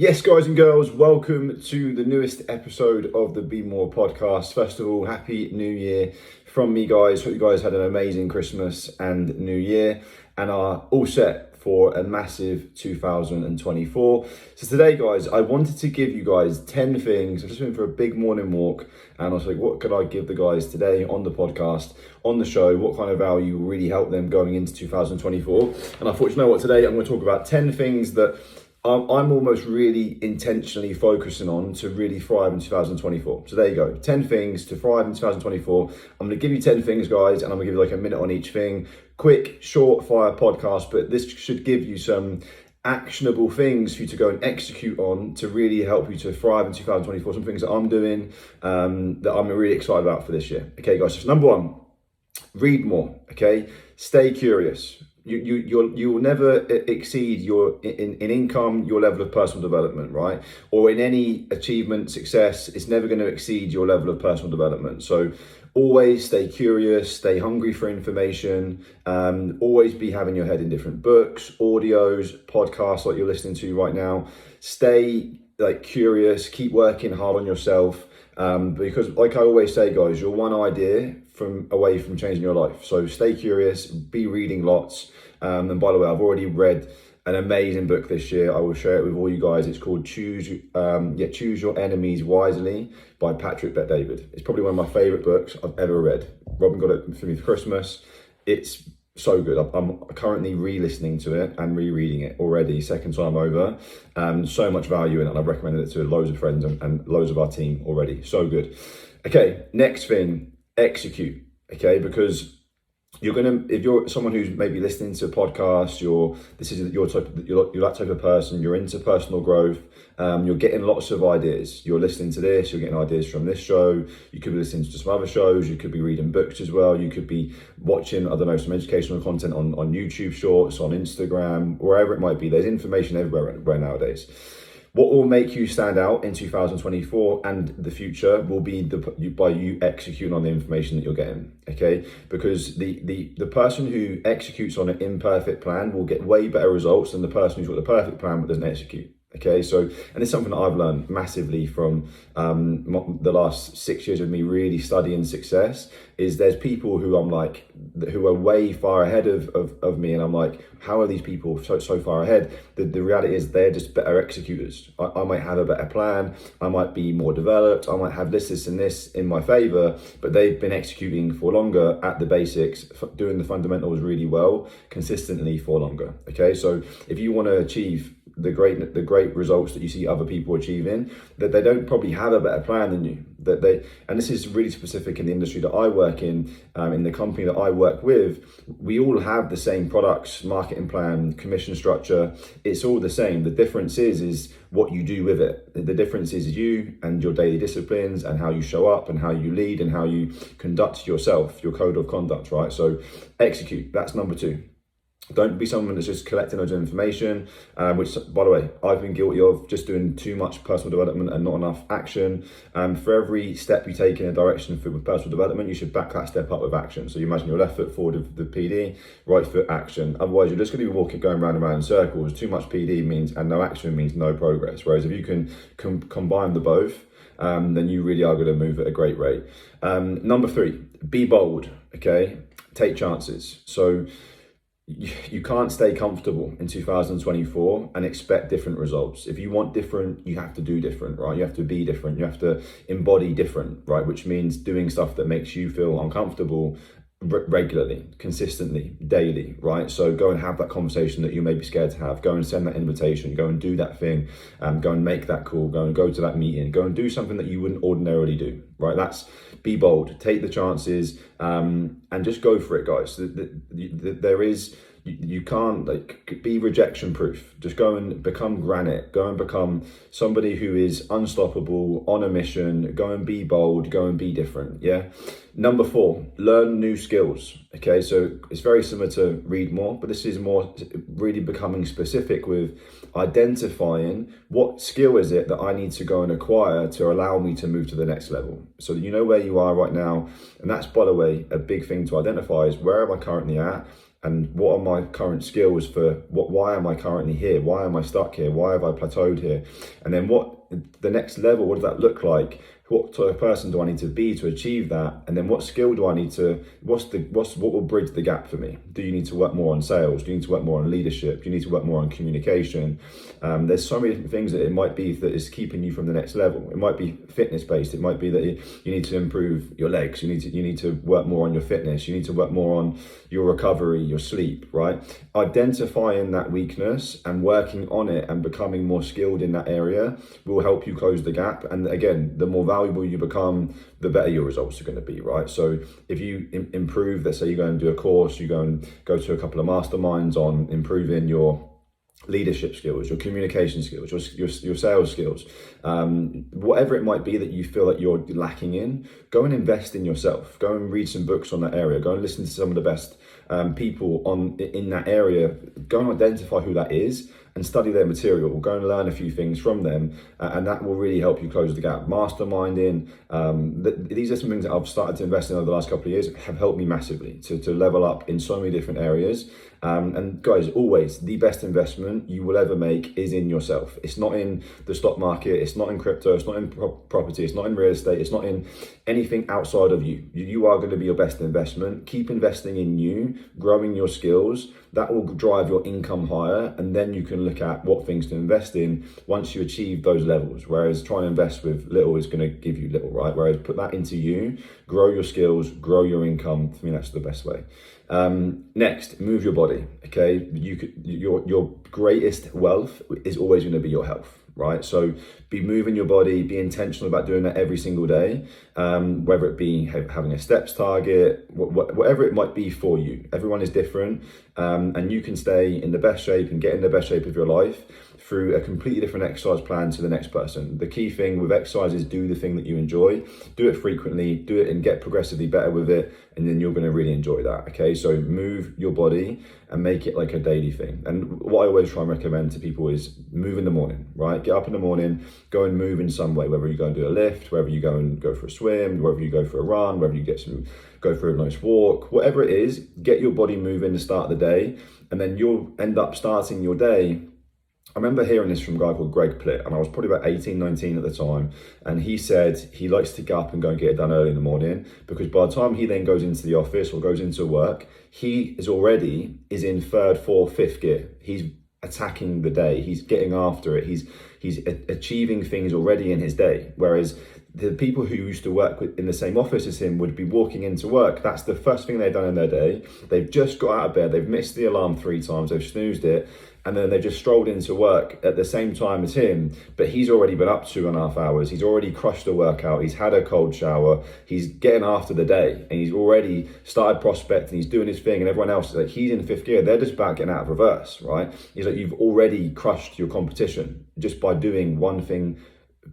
Yes, guys and girls, welcome to the newest episode of the Be More podcast. First of all, Happy New Year from me, guys. Hope you guys had an amazing Christmas and New Year and are all set for a massive 2024. So today, guys, I wanted to give you guys 10 things. I've just been for a big morning walk and I was like, what could I give the guys today on the podcast, on the show? What kind of value will really help them going into 2024? And I thought, you know what, today I'm going to talk about 10 things that I'm almost really intentionally focusing on to really thrive in 2024. So there you go, 10 things to thrive in 2024. I'm going to give you 10 things, guys, and I'm going to give you like a minute on each thing. Quick, short fire podcast, but this should give you some actionable things for you to go and execute on to really help you to thrive in 2024. Some things that I'm doing that I'm really excited about for this year. Okay, guys, so number one, read more, okay? Stay curious. You will never exceed your in income, your level of personal development, right? Or in any achievement, success, it's never going to exceed your level of personal development. So always stay curious, stay hungry for information, always be having your head in different books, audios, podcasts like you're listening to right now. Stay curious, keep working hard on yourself. Because like I always say, guys, you're one idea away from changing your life. So stay curious, be reading lots. And by the way, I've already read an amazing book this year. I will share it with all you guys. It's called Choose Your Enemies Wisely by Patrick Bet-David. It's probably one of my favorite books I've ever read. Robin got it for me for Christmas. It's so good. I'm currently re-listening to it and rereading it already, second time over. So much value in it, and I've recommended it to loads of friends and loads of our team already. So good. Okay, next thing, execute. Okay, because if you're someone who's maybe listening to podcasts, you're that type of person, you're into personal growth, you're getting lots of ideas. You're listening to this, you're getting ideas from this show, you could be listening to some other shows, you could be reading books as well, you could be watching, some educational content on YouTube Shorts, on Instagram, wherever it might be. There's information everywhere nowadays. What will make you stand out in 2024 and the future will be by you executing on the information that you're getting, okay? Because the person who executes on an imperfect plan will get way better results than the person who's got the perfect plan but doesn't execute. Okay, so, and it's something that I've learned massively from the last 6 years of me really studying success, is there's people who who are way far ahead of me, and I'm like, how are these people so far ahead? The reality is they're just better executors. I might have a better plan, I might be more developed, I might have this and this in my favor, but they've been executing for longer at the basics, doing the fundamentals really well, consistently for longer. Okay, so if you want to achieve the great results that you see other people achieving, that they don't probably have a better plan than you. And this is really specific in the industry that I work in the company that I work with. We all have the same products, marketing plan, commission structure. It's all the same. The difference is what you do with it. The difference is you and your daily disciplines and how you show up and how you lead and how you conduct yourself, your code of conduct, right? So execute. That's number two. Don't be someone that's just collecting loads of information, which, by the way, I've been guilty of, just doing too much personal development and not enough action. For every step you take in a direction with personal development, you should back that step up with action. So you imagine your left foot forward of the PD, right foot action. Otherwise, you're just going to be going round and round in circles. Too much PD means, and no action means no progress. Whereas if you can combine the both, then you really are going to move at a great rate. Number three, be bold, okay? Take chances. So you can't stay comfortable in 2024 and expect different results. If you want different, you have to do different, right? You have to be different. You have to embody different, right? Which means doing stuff that makes you feel uncomfortable regularly, consistently, daily, right? So go and have that conversation that you may be scared to have. Go and send that invitation. Go and do that thing. Go and make that call. Go to that meeting. Go and do something that you wouldn't ordinarily do, right? That's be bold. Take the chances and just go for it, guys. You can't be rejection proof. Just go and become granite. Go and become somebody who is unstoppable, on a mission. Go and be bold. Go and be different. Yeah. Number four, learn new skills. Okay, so it's very similar to read more, but this is more really becoming specific with identifying what skill is it that I need to go and acquire to allow me to move to the next level. So you know where you are right now, and that's, by the way, a big thing to identify is where am I currently at, and what are my current skills for why am I currently here? Why am I stuck here? Why have I plateaued here? And then what the next level, what does that look like? What sort of person do I need to be to achieve that? And then what skill do I need to, what will bridge the gap for me? Do you need to work more on sales? Do you need to work more on leadership? Do you need to work more on communication? There's so many different things that it might be that is keeping you from the next level. It might be fitness based. It might be that you need to improve your legs. You need to work more on your fitness. You need to work more on your recovery, your sleep, right? Identifying that weakness and working on it and becoming more skilled in that area will help you close the gap. And again, the more valuable you become, the better your results are going to be, right? So if you improve, let's say you go and do a course, you go to a couple of masterminds on improving your leadership skills, your communication skills, your sales skills, whatever it might be that you feel that you're lacking in, go and invest in yourself. Go and read some books on that area. Go and listen to some of the best people in that area. Go and identify who that is and study their material. Go and learn a few things from them, and that will really help you close the gap. Masterminding, these are some things that I've started to invest in over the last couple of years, have helped me massively to level up in so many different areas. And guys, always the best investment you will ever make is in yourself. It's not in the stock market, it's not in crypto, it's not in property, it's not in real estate, it's not in anything outside of you. You are going to be your best investment. Keep investing in you, growing your skills. That will drive your income higher, and then you can look at what things to invest in once you achieve those levels. Whereas trying to invest with little is going to give you little, right? Whereas put that into you, grow your skills, grow your income. For me, that's the best way. Next, move your body. Okay, your greatest wealth is always going to be your health, right? So be moving your body, be intentional about doing that every single day, whether it be having a steps target, whatever it might be for you. Everyone is different, and you can stay in the best shape and get in the best shape of your life through a completely different exercise plan to the next person. The key thing with exercise is do the thing that you enjoy, do it frequently, do it and get progressively better with it, and then you're going to really enjoy that. Okay, so move your body and make it like a daily thing. And what I always try and recommend to people is move in the morning, right? Get up in the morning, go and move in some way, whether you go and do a lift, whether you go for a swim, whether you go for a run, whether you go for a nice walk, whatever it is, get your body moving to start the day, and then you'll end up starting your day. I remember hearing this from a guy called Greg Plitt, and I was probably about 18, 19 at the time. And he said he likes to get up and go and get it done early in the morning, because by the time he then goes into the office or goes into work, he is in third, fourth, fifth gear. He's attacking the day. He's getting after it. He's achieving things already in his day. Whereas the people who used to work in the same office as him would be walking into work. That's the first thing they've done in their day. They've just got out of bed. They've missed the alarm 3 times. They've snoozed it. And then they just strolled into work at the same time as him, but he's already been up 2.5 hours. He's already crushed a workout. He's had a cold shower. He's getting after the day, and he's already started prospecting. He's doing his thing, and everyone else is like, he's in 5th gear. They're just about getting out of reverse, right? He's like, you've already crushed your competition just by doing one thing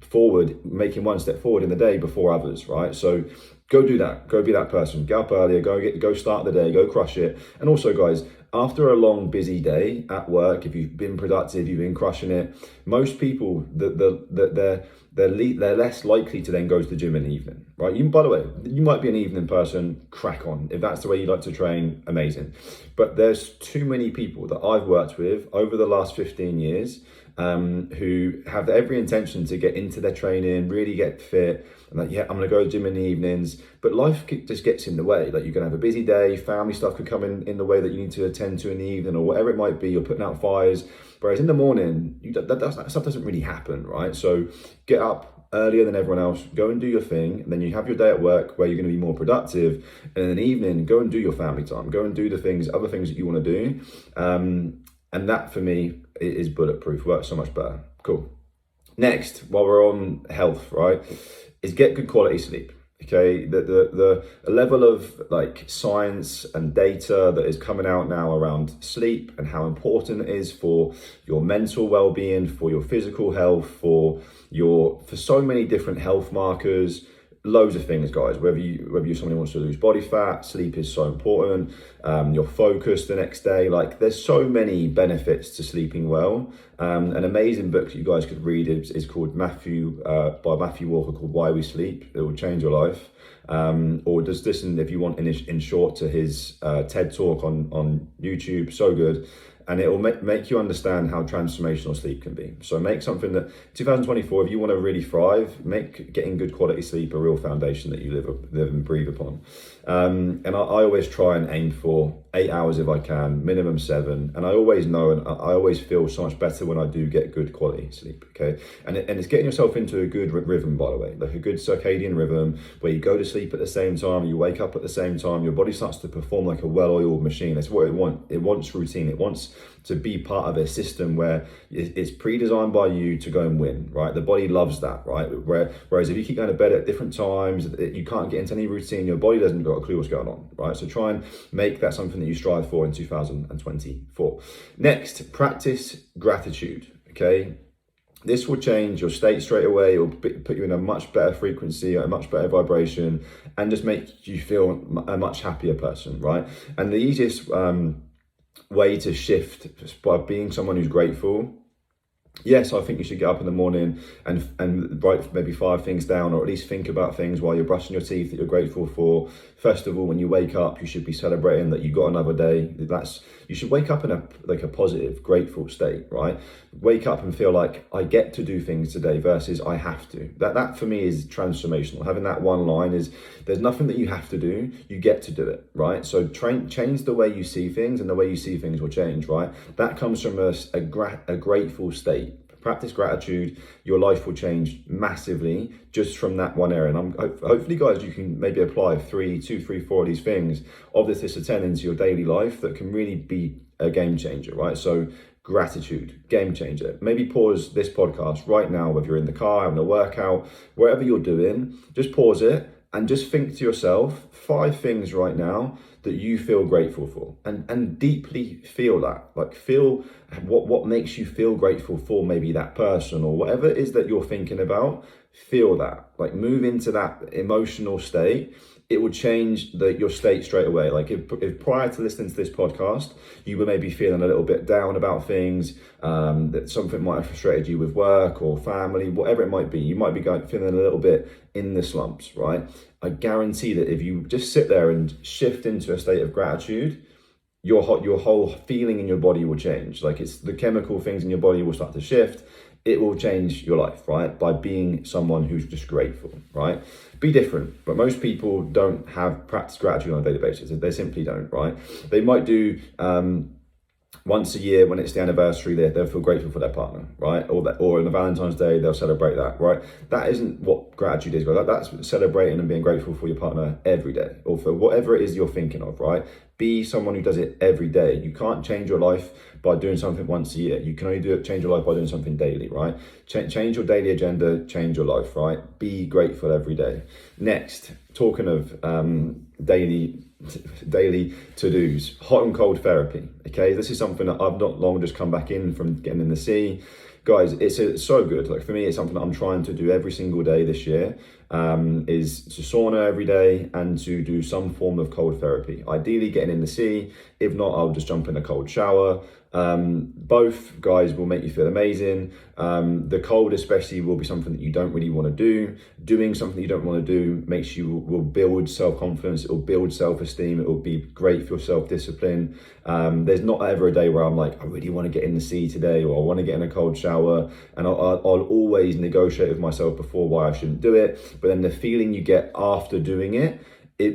forward, making one step forward in the day before others, right? So go do that. Go be that person. Get up earlier. Go start the day. Go crush it. And also, guys, after a long, busy day at work, if you've been productive, you've been crushing it, most people, they're less likely to then go to the gym in the evening, right? By the way, you might be an evening person, crack on. If that's the way you like to train, amazing. But there's too many people that I've worked with over the last 15 years who have every intention to get into their training, really get fit, and like, yeah, I'm gonna go to the gym in the evenings, but life just gets in the way. Like, you're gonna have a busy day, family stuff could come in the way that you need to attend to in the evening, or whatever it might be. You're putting out fires, whereas in the morning, that stuff doesn't really happen, right? So get up earlier than everyone else, go and do your thing, and then you have your day at work where you're going to be more productive, and in the evening, go and do your family time, go and do other things that you want to do, and that for me is bulletproof, works so much better. Cool. Next, while we're on health, right, is get good quality sleep. Okay, the level of like science and data that is coming out now around sleep and how important it is for your mental well-being, for your physical health, for so many different health markers. loads of things, guys. Whether you're someone who wants to lose body fat, sleep is so important. Your focus the next day. Like, there's so many benefits to sleeping well. An amazing book that you guys could read is called by Matthew Walker, called Why We Sleep. It will change your life. Or just listen, if you want, in short, to his TED Talk on YouTube. So good. And it will make you understand how transformational sleep can be. So make something that 2024, if you want to really thrive, make getting good quality sleep a real foundation that you live and breathe upon. And I always try and aim for 8 hours if I can, minimum 7. And I always know, and I always feel so much better when I do get good quality sleep, okay? And it's getting yourself into a good rhythm, by the way, like a good circadian rhythm where you go to sleep at the same time, you wake up at the same time, your body starts to perform like a well-oiled machine. That's what it wants. It wants routine. It wants to be part of a system where it's pre-designed by you to go and win, right? The body loves that, right? Whereas if you keep going to bed at different times, you can't get into any routine, your body doesn't got a clue what's going on, right? So try and make that something that you strive for in 2024. Next, practice gratitude, okay? This will change your state straight away. It will put you in a much better frequency, a much better vibration, and just make you feel a much happier person, right? And the easiest way to shift by being someone who's grateful. Yes, I think you should get up in the morning and write maybe 5 things down, or at least think about things while you're brushing your teeth that you're grateful for. First of all, when you wake up, you should be celebrating that you got another day. You should wake up in a positive, grateful state, right? Wake up and feel like I get to do things today versus I have to. That for me is transformational. Having that one line is, there's nothing that you have to do, you get to do it, right? So change the way you see things, and the way you see things will change, right? That comes from a grateful state. Practice gratitude, your life will change massively just from that one area. And hopefully, guys, you can maybe apply 2, 3, 4 of these things of this list of 10 into your daily life that can really be a game changer, right? So gratitude, game changer. Maybe pause this podcast right now, whether you're in the car, having a workout, wherever you're doing, just pause it and just think to yourself 5 things right now that you feel grateful for, and deeply feel that. Like, feel what makes you feel grateful for maybe that person or whatever it is that you're thinking about. Feel that, like, move into that emotional state. It will change your state straight away. Like, if prior to listening to this podcast, you were maybe feeling a little bit down about things, that something might have frustrated you with work or family, whatever it might be, you might be feeling a little bit in the slumps, right? I guarantee that if you just sit there and shift into a state of gratitude, your whole feeling in your body will change. Like, it's the chemical things in your body will start to shift. It will change your life, right? By being someone who's just grateful, right? Be different. But most people don't have practice gratitude on a daily basis. They simply don't, right? They might do once a year when it's the anniversary, they'll feel grateful for their partner, right? Or on a Valentine's Day, they'll celebrate that, right? That isn't what gratitude is, guys. That's celebrating and being grateful for your partner every day, or for whatever it is you're thinking of, right? Be someone who does it every day. You can't change your life by doing something once a year. You can only change your life by doing something daily, right? Change your daily agenda, change your life, right? Be grateful every day. Next, talking of daily to-dos, hot and cold therapy, okay? This is something that I've not long just come back in from getting in the sea. Guys, it's so good. Like, for me, it's something that I'm trying to do every single day this year, is to sauna every day and to do some form of cold therapy. Ideally getting in the sea. If not, I'll just jump in a cold shower. Both, guys, will make you feel amazing. The cold especially will be something that you don't really want to do. Doing something you don't want to do will build self-confidence, it will build self-esteem, it will be great for your self-discipline. There's not ever a day where I'm like, I really want to get in the sea today, or I want to get in a cold shower, and I'll always negotiate with myself before why I shouldn't do it. But then the feeling you get after doing it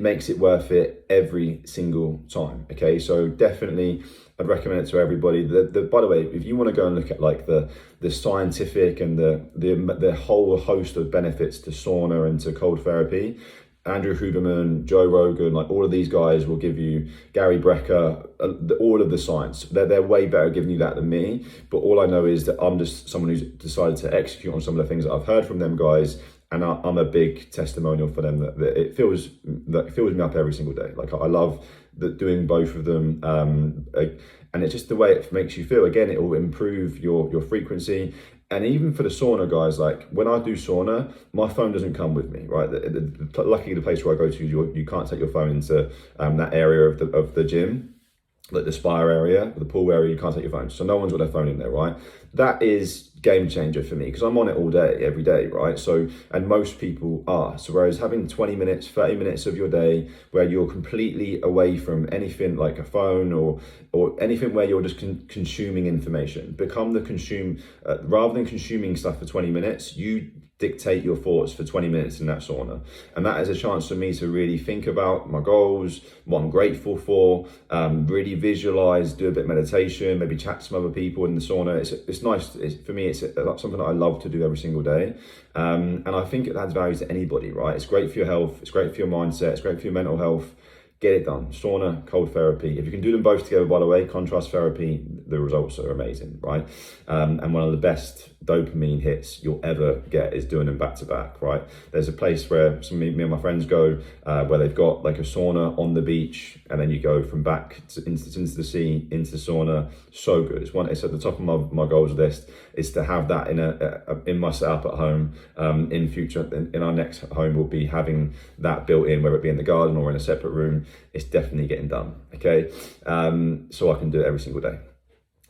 makes it worth it every single time, okay? So definitely I'd recommend it to everybody. By the way, if you want to go and look at like the scientific and the whole host of benefits to sauna and to cold therapy, Andrew Huberman, Joe Rogan, like all of these guys will give you, Gary Brecker, all of the science. They're way better at giving you that than me. But all I know is that I'm just someone who's decided to execute on some of the things that I've heard from them guys. And I'm a big testimonial for them that it fills me up every single day. Like, I love doing both of them. And it's just the way it makes you feel. Again, it will improve your frequency. And even for the sauna, guys, like when I do sauna, my phone doesn't come with me, right? Luckily, the place where I go to, you can't take your phone into that area of the gym, like the spa area, the pool area. You can't take your phone, so no one's got their phone in there, right? That is game changer for me because I'm on it all day, every day, right? So, and most people are. So whereas having 20 minutes, 30 minutes of your day where you're completely away from anything like a phone or anything where you're just consuming information, become the rather than consuming stuff for 20 minutes, you dictate your thoughts for 20 minutes in that sauna. And that is a chance for me to really think about my goals, what I'm grateful for, really visualize, do a bit of meditation, maybe chat to some other people in the sauna. It's nice. For me, it's something that I love to do every single day. And I think it adds value to anybody, right? It's great for your health. It's great for your mindset. It's great for your mental health. Get it done. Sauna, cold therapy. If you can do them both together, by the way, contrast therapy, the results are amazing, right? And one of the best dopamine hits you'll ever get is doing them back to back, right? There's a place where me and my friends go where they've got like a sauna on the beach, and then you go from back into the sea, into the sauna. So good. It's at the top of my goals list is to have that in my setup at home. In future, in our next home, we'll be having that built in, whether it be in the garden or in a separate room. It's definitely getting done, okay? So I can do it every single day.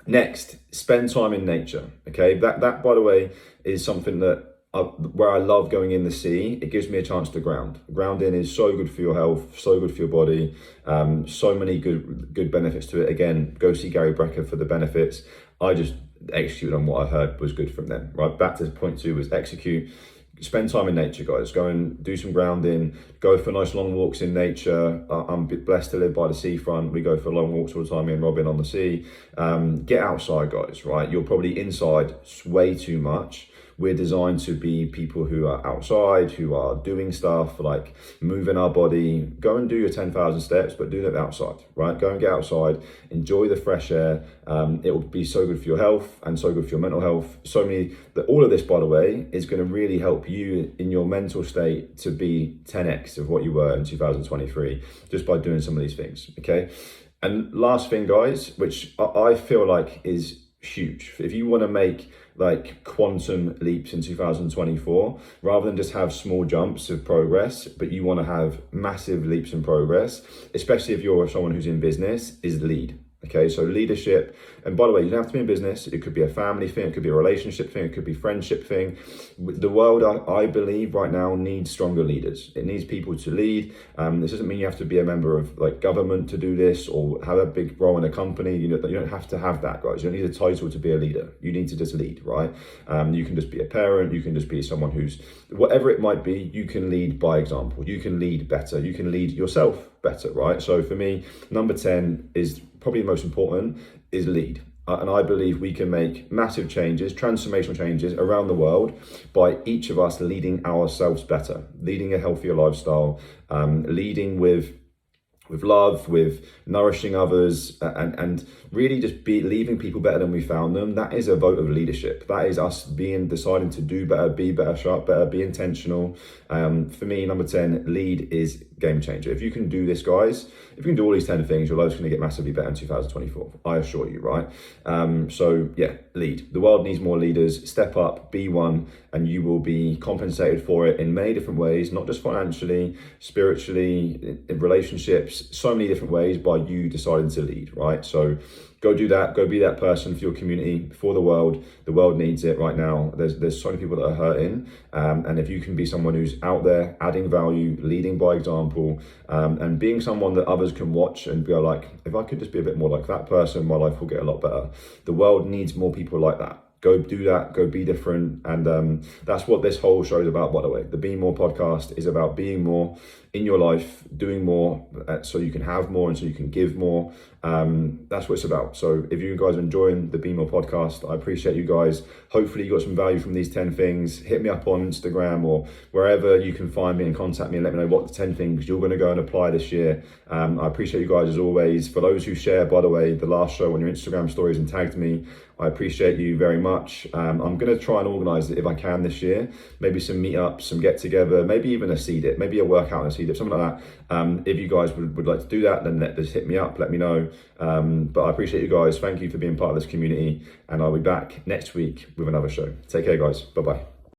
Next, spend time in nature, okay? That by the way, is something that where I love going in the sea. It gives me a chance to ground. Grounding is so good for your health, so good for your body, so many good benefits to it. Again, go see Gary Brecka for the benefits. I just execute on what I heard was good from them, right? Back to point 2 was execute. Spend time in nature, guys. Go and do some grounding. Go for nice long walks in nature. I'm blessed to live by the seafront. We go for long walks all the time, me and Robin on the sea. Get outside, guys, right? You're probably inside way too much. We're designed to be people who are outside, who are doing stuff like moving our body. Go and do your 10,000 steps, but do that outside, right? Go and get outside, enjoy the fresh air. It will be so good for your health and so good for your mental health. All of this, by the way, is going to really help you in your mental state to be 10x of what you were in 2023, just by doing some of these things, okay? And last thing, guys, which I feel like is huge. If you want to make like quantum leaps in 2024, rather than just have small jumps of progress, but you want to have massive leaps in progress, especially if you're someone who's in business, is lead. Okay, so leadership, and by the way, you don't have to be in business. It could be a family thing, it could be a relationship thing, it could be friendship thing. The world, I believe right now, needs stronger leaders. It needs people to lead. This doesn't mean you have to be a member of like government to do this or have a big role in a company. You don't have to have that, guys. You don't need a title to be a leader. You need to just lead, right? You can just be a parent. You can just be someone who's, whatever it might be, you can lead by example. You can lead better. You can lead yourself better, right? So for me, number 10 is probably the most important, is lead. And I believe we can make massive changes, transformational changes around the world by each of us leading ourselves better, leading a healthier lifestyle, leading with love, with nourishing others, and really just leaving people better than we found them. That is a vote of leadership. That is us deciding to do better, be better, sharp better, be intentional. For me, number 10, lead is game changer. If you can do this, guys, if you can do all these 10 things, your life's going to get massively better in 2024. I assure you, right? So yeah, lead. The world needs more leaders. Step up, be one, and you will be compensated for it in many different ways, not just financially, spiritually, in relationships, so many different ways by you deciding to lead, right? So go do that. Go be that person for your community, for the world. The world needs it right now. There's so many people that are hurting. And if you can be someone who's out there, adding value, leading by example, and being someone that others can watch and be like, if I could just be a bit more like that person, my life will get a lot better. The world needs more people like that. Go do that, go be different. And that's what this whole show is about, by the way. The Be More podcast is about being more in your life, doing more so you can have more and so you can give more. That's what it's about. So if you guys are enjoying the Be More podcast, I appreciate you guys. Hopefully you got some value from these 10 things. Hit me up on Instagram or wherever you can find me and contact me and let me know what the 10 things you're going to go and apply this year. I appreciate you guys as always. For those who share, by the way, the last show on your Instagram stories and tagged me, I appreciate you very much. much. I'm going to try and organise it if I can this year. Maybe some meetups, some get together, maybe even a seed it, maybe a workout and a seed it, something like that. If you guys would like to do that, then just hit me up, let me know. But I appreciate you guys. Thank you for being part of this community, and I'll be back next week with another show. Take care, guys. Bye bye.